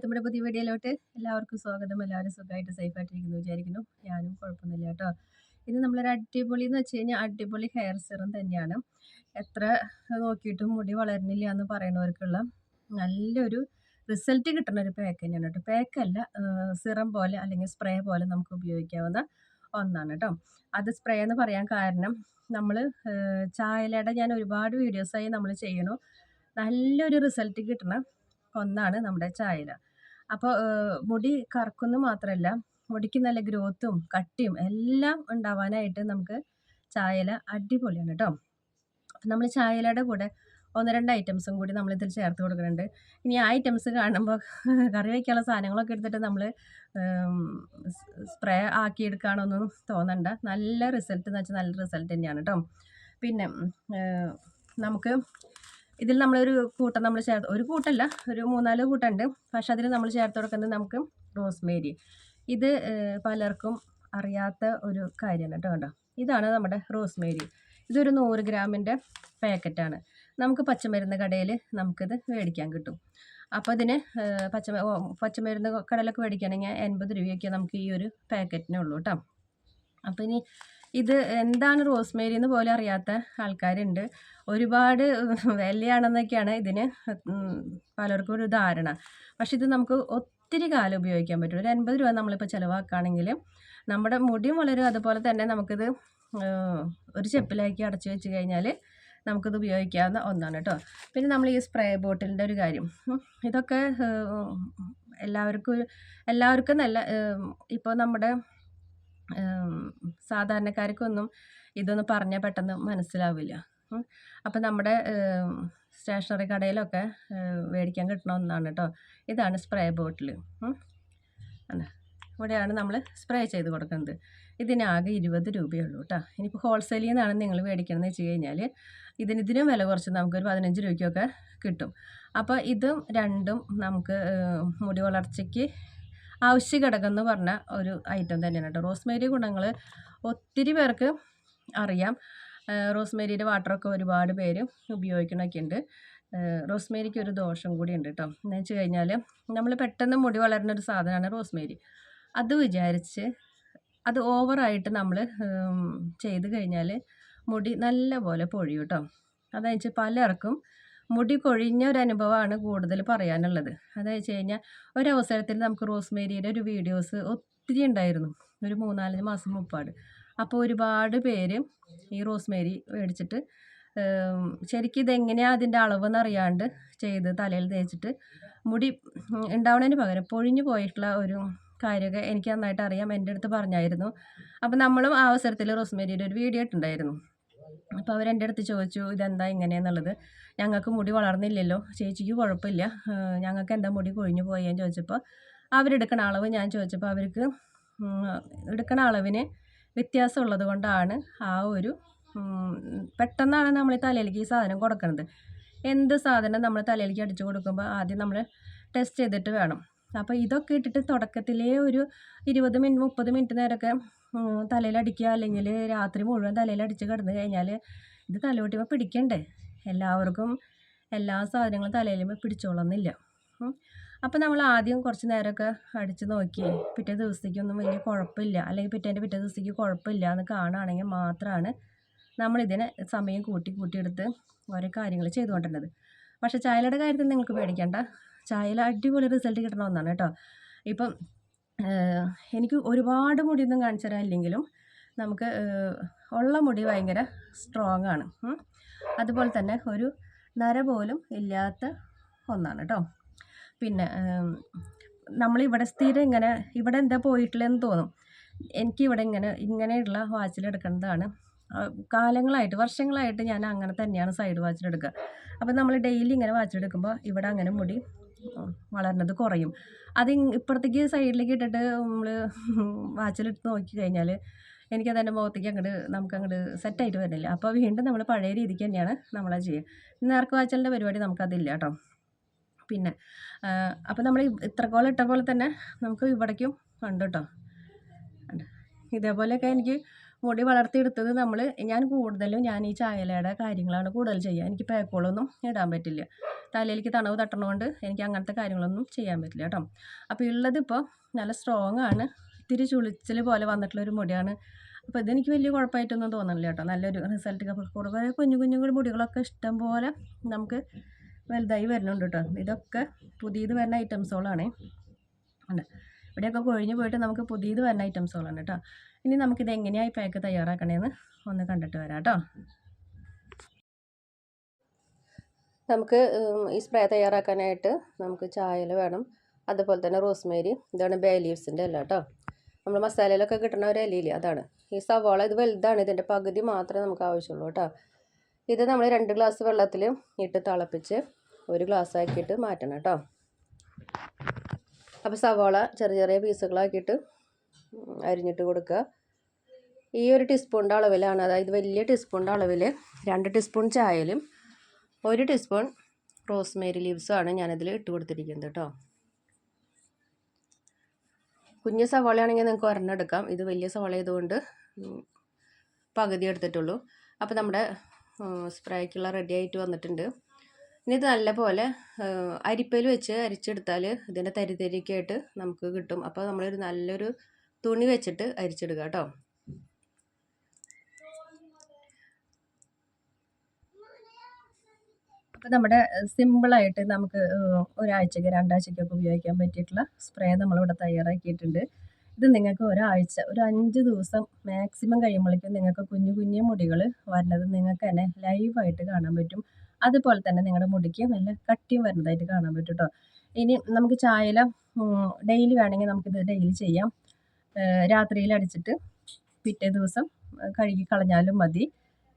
നമ്മുടെ പുതിയ വീഡിയോയിലോട്ട് എല്ലാവർക്കും സ്വാഗതം. എല്ലാവരും സുഖമായിട്ട് സേഫായിട്ടിരിക്കുന്നു വിചാരിക്കുന്നു. ഞാനും കുഴപ്പമൊന്നുമില്ല കേട്ടോ. ഇത് നമ്മളൊരു അടിപൊളി എന്ന് വെച്ച് കഴിഞ്ഞാൽ അടിപൊളി ഹെയർ സിറം തന്നെയാണ്. എത്ര നോക്കിയിട്ടും മുടി വളരുന്നില്ല എന്ന് പറയുന്നവർക്കുള്ള നല്ലൊരു റിസൾട്ട് കിട്ടുന്ന ഒരു പാക്ക് തന്നെയാണ് കേട്ടോ. പാക്കല്ല, സിറം പോലെ അല്ലെങ്കിൽ സ്പ്രേ പോലെ നമുക്ക് ഉപയോഗിക്കാവുന്ന ഒന്നാണ് കേട്ടോ. അത് സ്പ്രേ എന്ന് പറയാൻ കാരണം നമ്മൾ ചായലയുടെ ഞാൻ ഒരുപാട് വീഡിയോസായി നമ്മൾ ചെയ്യണു. നല്ലൊരു റിസൾട്ട് കിട്ടണ ഒന്നാണ് നമ്മുടെ ചായല. അപ്പോൾ മുടി കറുക്കുന്നു മാത്രമല്ല, മുടിക്ക് നല്ല ഗ്രോത്തും കട്ടിയും എല്ലാം ഉണ്ടാവാനായിട്ട് നമുക്ക് ചായല അടിപൊളിയാണ് കേട്ടോ. നമ്മൾ ചായലയുടെ കൂടെ 1, 2 ഐറ്റംസും കൂടി നമ്മളിതിൽ ചേർത്ത് കൊടുക്കുന്നുണ്ട്. ഇനി ആ ഐറ്റംസ് കാണുമ്പോൾ കറി വയ്ക്കാനുള്ള സാധനങ്ങളൊക്കെ എടുത്തിട്ട് നമ്മൾ സ്പ്രേ ആക്കിയെടുക്കുകയാണോന്നും തോന്നണ്ട. നല്ല റിസൾട്ട് എന്ന് വെച്ചാൽ നല്ല റിസൾട്ട് തന്നെയാണ് കേട്ടോ. പിന്നെ നമുക്ക് ഇതിൽ നമ്മളൊരു കൂട്ടം നമ്മൾ ചേർത്ത്, ഒരു കൂട്ടല്ല, ഒരു 3-4 കൂട്ടമുണ്ട്. പക്ഷെ അതിൽ നമ്മൾ ചേർത്ത് കൊടുക്കുന്നത് നമുക്ക് റോസ്മേരി. ഇത് പലർക്കും അറിയാത്ത ഒരു കാര്യമാണ് കേട്ടോ. കണ്ടോ, ഇതാണ് നമ്മുടെ റോസ്മേരി. ഇതൊരു 100 ഗ്രാമിൻ്റെ പാക്കറ്റാണ്. നമുക്ക് പച്ചമരുന്ന് കടയിൽ നമുക്കിത് മേടിക്കാൻ കിട്ടും. അപ്പോൾ ഇതിന് പച്ചമരുന്ന് കടയിലൊക്കെ മേടിക്കുകയാണെങ്കിൽ 80 രൂപയൊക്കെ നമുക്ക് ഈ ഒരു പാക്കറ്റിനുള്ളൂ കേട്ടോ. അപ്പോൾ ഇനി ഇത് എന്താണ് റോസ്മേരി എന്ന് പോലും അറിയാത്ത ആൾക്കാരുണ്ട്. ഒരുപാട് വിലയാണെന്നൊക്കെയാണ് ഇതിന് പലർക്കും ഒരു ധാരണ. പക്ഷെ ഇത് നമുക്ക് ഒത്തിരി കാലം ഉപയോഗിക്കാൻ പറ്റും. ഒരു 80 രൂപ നമ്മളിപ്പോൾ ചിലവാക്കുകയാണെങ്കിൽ നമ്മുടെ മുടിയും വളരും. അതുപോലെ തന്നെ നമുക്കിത് ഒരു ചെപ്പിലാക്കി അടച്ചു വെച്ച് കഴിഞ്ഞാൽ നമുക്കിത് ഉപയോഗിക്കാവുന്ന ഒന്നാണ് കേട്ടോ. പിന്നെ നമ്മൾ ഈ സ്പ്രേ ബോട്ടിലിൻ്റെ ഒരു കാര്യം, ഇതൊക്കെ എല്ലാവർക്കും നല്ല, ഇപ്പോൾ നമ്മുടെ സാധാരണക്കാർക്കൊന്നും ഇതൊന്നും പറഞ്ഞാൽ പെട്ടെന്ന് മനസ്സിലാവില്ല. അപ്പം നമ്മുടെ സ്റ്റേഷനറി കടയിലൊക്കെ മേടിക്കാൻ കിട്ടുന്ന ഒന്നാണ് കേട്ടോ. ഇതാണ് സ്പ്രേ ബോട്ടിൽ. ഇവിടെയാണ് നമ്മൾ സ്പ്രേ ചെയ്ത് കൊടുക്കുന്നത്. ഇതിനാകെ 20 രൂപയുള്ളൂ കേട്ടോ. ഇനിയിപ്പോൾ ഹോൾസെയിൽ നിന്നാണ് നിങ്ങൾ മേടിക്കണമെന്ന് വെച്ച് കഴിഞ്ഞാൽ ഇതിനും വില കുറച്ച് നമുക്കൊരു 15 രൂപയ്ക്കൊക്കെ കിട്ടും. അപ്പോൾ ഇതും രണ്ടും നമുക്ക് മുടി വളർച്ചയ്ക്ക് ആവശ്യ ഘടകം എന്ന് പറഞ്ഞ ഒരു ഐറ്റം തന്നെയാണ് കേട്ടോ. റോസ്മേരി ഗുണങ്ങൾ ഒത്തിരി പേർക്ക് അറിയാം. റോസ്മേരിയുടെ വാട്ടറൊക്കെ ഒരുപാട് പേര് ഉപയോഗിക്കണമൊക്കെ ഉണ്ട്. റോസ്മേരിക്ക് ഒരു ദോഷം കൂടി ഉണ്ട് കേട്ടോ. എന്ന് വെച്ച് കഴിഞ്ഞാൽ നമ്മൾ പെട്ടെന്ന് മുടി വളരുന്ന ഒരു സാധനമാണ് റോസ്മേരി. അത് വിചാരിച്ച് അത് ഓവറായിട്ട് നമ്മൾ ചെയ്ത് കഴിഞ്ഞാൽ മുടി നല്ല പോലെ പൊഴിയും കേട്ടോ. അതെന്ന് വെച്ചാൽ പലർക്കും മുടി കൊഴിഞ്ഞ ഒരു അനുഭവമാണ് കൂടുതൽ പറയാനുള്ളത്. അതെന്ന് വെച്ച് കഴിഞ്ഞാൽ ഒരവസരത്തിൽ നമുക്ക് റോസ്മേരിയുടെ ഒരു വീഡിയോസ് ഒത്തിരി ഉണ്ടായിരുന്നു, ഒരു 3-4 മാസം മുമ്പാട്. അപ്പോൾ ഒരുപാട് പേര് ഈ റോസ്മേരി മേടിച്ചിട്ട് ശരിക്കും ഇതെങ്ങനെയാണ് അതിൻ്റെ അളവെന്ന് അറിയാണ്ട് ചെയ്ത് തലയിൽ തേച്ചിട്ട് മുടി ഉണ്ടാവുന്നതിന് പകരം പൊഴിഞ്ഞു പോയിട്ടുള്ള ഒരു കാര്യമൊക്കെ എനിക്ക് നന്നായിട്ട് അറിയാം. എൻ്റെ അടുത്ത് പറഞ്ഞായിരുന്നു. അപ്പോൾ നമ്മളും ആ അവസരത്തിൽ റോസ്മേരിയുടെ ഒരു വീഡിയോ ഇട്ടുണ്ടായിരുന്നു. അപ്പോൾ അവരെൻ്റെ അടുത്ത് ചോദിച്ചു ഇതെന്താ ഇങ്ങനെയെന്നുള്ളത്. ഞങ്ങൾക്ക് മുടി വളർന്നില്ലല്ലോ, ചേച്ചിക്ക് കുഴപ്പമില്ല, ഞങ്ങൾക്ക് എന്താ മുടി കൊഴിഞ്ഞു പോയെന്ന് ചോദിച്ചപ്പോൾ അവരെടുക്കണ അളവ് ഞാൻ ചോദിച്ചപ്പോൾ അവർക്ക് എടുക്കണ അളവിന് വ്യത്യാസമുള്ളത് കൊണ്ടാണ് ആ ഒരു പെട്ടെന്നാണ് നമ്മൾ ഈ തലയിലേക്ക് ഈ സാധനം കൊടുക്കുന്നത്. എന്ത് സാധനം നമ്മൾ തലയിലേക്ക് അടിച്ചു കൊടുക്കുമ്പോൾ ആദ്യം നമ്മൾ ടെസ്റ്റ് ചെയ്തിട്ട് വേണം. അപ്പോൾ ഇതൊക്കെ ഇട്ടിട്ട് തുടക്കത്തിലേ ഒരു 20 മിനിറ്റ് 30 മിനിറ്റ് നേരമൊക്കെ തലയിലടിക്കുക, അല്ലെങ്കിൽ രാത്രി മുഴുവൻ തലയിലടിച്ച് കിടന്നു കഴിഞ്ഞാൽ ഇത് തലയോട്ടിമ്പോൾ പിടിക്കണ്ടേ. എല്ലാവർക്കും എല്ലാ സാധനങ്ങളും തലയിലുമ്പോൾ പിടിച്ചോളന്നില്ല. അപ്പോൾ നമ്മൾ ആദ്യം കുറച്ച് നേരമൊക്കെ അടിച്ച് നോക്കി പിറ്റേ ദിവസത്തേക്കൊന്നും വലിയ കുഴപ്പമില്ല, അല്ലെങ്കിൽ പിറ്റേ ദിവസത്തേക്ക് കുഴപ്പമില്ല എന്ന് കാണുകയാണെങ്കിൽ മാത്രമാണ് നമ്മളിതിനെ സമയം കൂട്ടിയെടുത്ത് ഓരോ കാര്യങ്ങൾ ചെയ്തുകൊണ്ടിരുന്നത്. പക്ഷേ ചായലയുടെ കാര്യത്തിൽ നിങ്ങൾക്ക് പേടിക്കേണ്ട. ചായല അടിപൊളി റിസൾട്ട് കിട്ടണ ഒന്നാണ് കേട്ടോ. ഇപ്പം എനിക്ക് ഒരുപാട് മുടിയൊന്നും കാണിച്ചു തരാനില്ലെങ്കിലും നമുക്ക് ഉള്ള മുടി ഭയങ്കര സ്ട്രോങ് ആണ്. അതുപോലെ തന്നെ ഒരു നര പോലും ഇല്ലാത്ത ഒന്നാണ് കേട്ടോ. പിന്നെ നമ്മളിവിടെ സ്ഥിരം ഇവിടെ എന്താ പോയിട്ടില്ലെന്ന് തോന്നും. എനിക്കിവിടെ ഇങ്ങനെയുള്ള വാച്ചിലെടുക്കേണ്ടതാണ്. കാലങ്ങളായിട്ട് വർഷങ്ങളായിട്ട് ഞാൻ അങ്ങനെ തന്നെയാണ് സൈഡ് വാച്ചിലെടുക്കുക. അപ്പോൾ നമ്മൾ ഡെയിലി ഇങ്ങനെ വാച്ചിലെടുക്കുമ്പോൾ ഇവിടെ അങ്ങനെ മുടി വളരുന്നത് കുറയും. അത് ഇപ്പുറത്തേക്ക് സൈഡിലേക്ക് ഇട്ടിട്ട് നമ്മൾ വാച്ചിലിട്ട് നോക്കി കഴിഞ്ഞാൽ എനിക്കത് എൻ്റെ മുഖത്തേക്ക് നമുക്കങ്ങോട്ട് സെറ്റായിട്ട് വരുന്നില്ല. അപ്പോൾ വീണ്ടും നമ്മൾ പഴയ രീതിക്ക് തന്നെയാണ് നമ്മളത് ചെയ്യുക. നേർക്ക് വാച്ചലിൻ്റെ പരിപാടി നമുക്കതില്ല കേട്ടോ. പിന്നെ അപ്പോൾ നമ്മൾ ഇത്രക്കോളം ഇട്ട പോലെ തന്നെ നമുക്ക് ഇവിടേക്കും ഉണ്ട് കേട്ടോ. ഇതേപോലെയൊക്കെ എനിക്ക് മുടി വളർത്തിയെടുത്തത് ഞാൻ കൂടുതലും ഈ ചായലയുടെ കാര്യങ്ങളാണ് കൂടുതൽ ചെയ്യുക. എനിക്ക് പാക്കുകളൊന്നും ഇടാൻ പറ്റില്ല. തലയിലേക്ക് തണവ് തട്ടണതുകൊണ്ട് എനിക്ക് അങ്ങനത്തെ കാര്യങ്ങളൊന്നും ചെയ്യാൻ പറ്റില്ല കേട്ടോ. അപ്പോൾ ഉള്ളതിപ്പോൾ നല്ല സ്ട്രോങ് ആണ്. ഇത്തിരി ചുളിച്ചിൽ പോലെ വന്നിട്ടുള്ളൊരു മുടിയാണ്. അപ്പോൾ ഇതെനിക്ക് വലിയ കുഴപ്പമായിട്ടൊന്നും തോന്നുന്നില്ല കേട്ടോ. നല്ലൊരു റിസൾട്ട്. കുറേ കുഞ്ഞു കുഞ്ഞു മുടികളൊക്കെ ഇഷ്ടം പോലെ നമുക്ക് വലുതായി വരുന്നുണ്ട് കേട്ടോ. ഇതൊക്കെ പുതിയത് വരുന്ന ഐറ്റംസുകളാണ്. ഉണ്ട്, ഇവിടെയൊക്കെ കൊഴിഞ്ഞ് പോയിട്ട് നമുക്ക് പുതിയത് വരുന്ന ഐറ്റംസുകളാണ് കേട്ടോ. ഇനി നമുക്കിത് എങ്ങനെയാണ് ഈ പാക്ക് തയ്യാറാക്കണേന്ന് ഒന്ന് കണ്ടിട്ട് വരാം കേട്ടോ. നമുക്ക് ഈ സ്പ്രേ തയ്യാറാക്കാനായിട്ട് നമുക്ക് ചായയിൽ വേണം, അതുപോലെ തന്നെ റോസ്മേരി, ഇതാണ് ബേ ലീവ്സിൻ്റെ ഇല കേട്ടോ. നമ്മൾ മസാലയിലൊക്കെ കിട്ടുന്ന ഒരു ഇലയില്ലേ, അതാണ്. ഈ സവാള ഇത് വലുതാണ്, ഇതിൻ്റെ പകുതി മാത്രമേ നമുക്ക് ആവശ്യമുള്ളൂ കേട്ടോ. ഇത് നമ്മൾ 2 ഗ്ലാസ് വെള്ളത്തിൽ ഇട്ട് തിളപ്പിച്ച് 1 ഗ്ലാസ് ആക്കിയിട്ട് മാറ്റണം കേട്ടോ. അപ്പോൾ സവാള ചെറിയ ചെറിയ പീസുകളാക്കിയിട്ട് അരിഞ്ഞിട്ട് കൊടുക്കുക. ഈ ഒരു ടീസ്പൂണിൻ്റെ അളവിലാണ്, അതായത് വലിയ ടീസ്പൂണിൻ്റെ അളവിൽ 2 ടീസ്പൂൺ ചായയിലും 1 ടീസ്പൂൺ റോസ്മേരി ലീവ്സുമാണ് ഞാനിതിൽ ഇട്ട് കൊടുത്തിരിക്കുന്നത് കേട്ടോ. കുഞ്ഞ് സവാളയാണെങ്കിൽ നിങ്ങൾക്ക് ഒരെണ്ണം എടുക്കാം. ഇത് വലിയ സവാള ആയതുകൊണ്ട് പകുതി എടുത്തിട്ടുള്ളൂ. അപ്പോൾ നമ്മുടെ സ്പ്രേക്കുള്ള റെഡി ആയിട്ട് വന്നിട്ടുണ്ട്. ഇനി ഇത് നല്ലപോലെ അരിപ്പയിൽ വെച്ച് അരിച്ചെടുത്താൽ ഇതിൻ്റെ തരിതരിയൊക്കെ ആയിട്ട് നമുക്ക് കിട്ടും. അപ്പോൾ നമ്മളൊരു നല്ലൊരു തുണി വെച്ചിട്ട് അരിച്ചെടുക്കുക കേട്ടോ. അപ്പോൾ നമ്മുടെ സിമ്പിളായിട്ട് നമുക്ക് ഒരാഴ്ചയ്ക്ക് 2 ആഴ്ചയ്ക്കൊക്കെ ഉപയോഗിക്കാൻ പറ്റിയിട്ടുള്ള സ്പ്രേ നമ്മളിവിടെ തയ്യാറാക്കിയിട്ടുണ്ട്. ഇത് നിങ്ങൾക്ക് ഒരാഴ്ച, ഒരു 5 ദിവസം മാക്സിമം കഴിയുമ്പോഴേക്കും നിങ്ങൾക്ക് കുഞ്ഞു കുഞ്ഞു മുടികൾ വരുന്നത് നിങ്ങൾക്ക് തന്നെ ലൈവായിട്ട് കാണാൻ പറ്റും. അതുപോലെ തന്നെ നിങ്ങളുടെ മുടിക്ക് നല്ല കട്ടിയും വരുന്നതായിട്ട് കാണാൻ പറ്റും കേട്ടോ. ഇനി നമുക്ക് ചായയില ഡെയിലി വേണമെങ്കിൽ നമുക്കിത് ഡെയിലി ചെയ്യാം. രാത്രിയിൽ അടിച്ചിട്ട് പിറ്റേ ദിവസം കഴുകി കളഞ്ഞാലും മതി.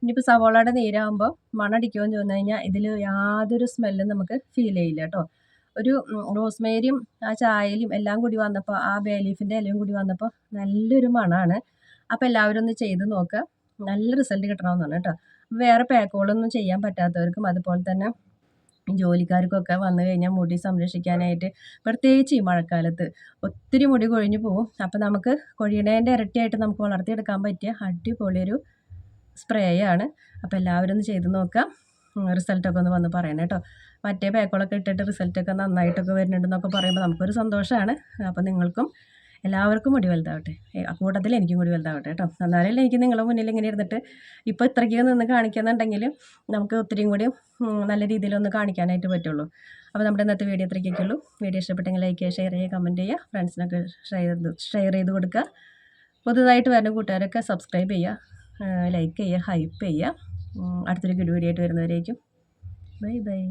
ഇനിയിപ്പോൾ സവോളയുടെ നീരാകുമ്പോൾ മണടിക്കുമോ എന്ന് ചോദിച്ചു കഴിഞ്ഞാൽ ഇതിൽ യാതൊരു സ്മെല്ലും നമുക്ക് ഫീൽ ചെയ്യില്ല കേട്ടോ. ഒരു റോസ്മേരിയും ആ ചായയിലും എല്ലാം കൂടി വന്നപ്പോൾ, ആ ബേ ലീഫിൻ്റെ ഇലയും കൂടി വന്നപ്പോൾ നല്ലൊരു മണമാണ്. അപ്പോൾ എല്ലാവരും ഒന്ന് ചെയ്ത് നോക്കുക, നല്ല റിസൾട്ട് കിട്ടണമെന്നാണ് കേട്ടോ. വേറെ പാക്കുകളൊന്നും ചെയ്യാൻ പറ്റാത്തവർക്കും അതുപോലെ തന്നെ ജോലിക്കാർക്കൊക്കെ വന്നു കഴിഞ്ഞാൽ മുടി സംരക്ഷിക്കാനായിട്ട്, പ്രത്യേകിച്ച് ഈ മഴക്കാലത്ത് ഒത്തിരി മുടി കൊഴിഞ്ഞു പോകും. അപ്പോൾ നമുക്ക് കൊഴിയണേൻ്റെ ഇരട്ടിയായിട്ട് നമുക്ക് വളർത്തിയെടുക്കാൻ പറ്റിയ അടിപൊളിയൊരു സ്പ്രേ ആണ്. അപ്പോൾ എല്ലാവരും ഒന്ന് ചെയ്ത് നോക്കാം, റിസൾട്ടൊക്കെ ഒന്ന് വന്ന് പറയണം കേട്ടോ. മറ്റേ പാക്കുകളൊക്കെ ഇട്ടിട്ട് റിസൾട്ടൊക്കെ നന്നായിട്ടൊക്കെ വരുന്നുണ്ടെന്നൊക്കെ പറയുമ്പോൾ നമുക്കൊരു സന്തോഷമാണ്. അപ്പോൾ നിങ്ങൾക്കും എല്ലാവർക്കും മുടി വലുതാവട്ടെ, കൂട്ടത്തിൽ എനിക്കും കൂടി വലുതാവട്ടെ കേട്ടോ. എന്നാലല്ലേ എനിക്ക് നിങ്ങളുടെ മുന്നിൽ ഇങ്ങനെ ഇരുന്നിട്ട് ഇപ്പോൾ ഇത്രയ്ക്ക് നിന്ന് കാണിക്കുന്നുണ്ടെങ്കിൽ നമുക്ക് ഒത്തിരിയും കൂടി നല്ല രീതിയിലൊന്ന് കാണിക്കാനായിട്ട് പറ്റുള്ളൂ. അപ്പോൾ നമ്മുടെ ഇന്നത്തെ വീഡിയോ ഇത്രയ്ക്കൊക്കെ ഉള്ളൂ. വീഡിയോ ഇഷ്ടപ്പെട്ടെങ്കിൽ ലൈക്ക് ചെയ്യുക, ഷെയർ ചെയ്യുക, കമൻറ്റ് ചെയ്യുക, ഫ്രണ്ട്സിനൊക്കെ ഷെയർ ചെയ്ത് കൊടുക്കുക. പുതുതായിട്ട് വരുന്ന കൂട്ടുകാരൊക്കെ സബ്സ്ക്രൈബ് ചെയ്യുക, ലൈക്ക് ചെയ്യുക, ഹൈപ്പ് ചെയ്യുക. അടുത്തൊരു വീഡിയോ ആയിട്ട് വരുന്നവരേക്കും ബൈ ബൈ.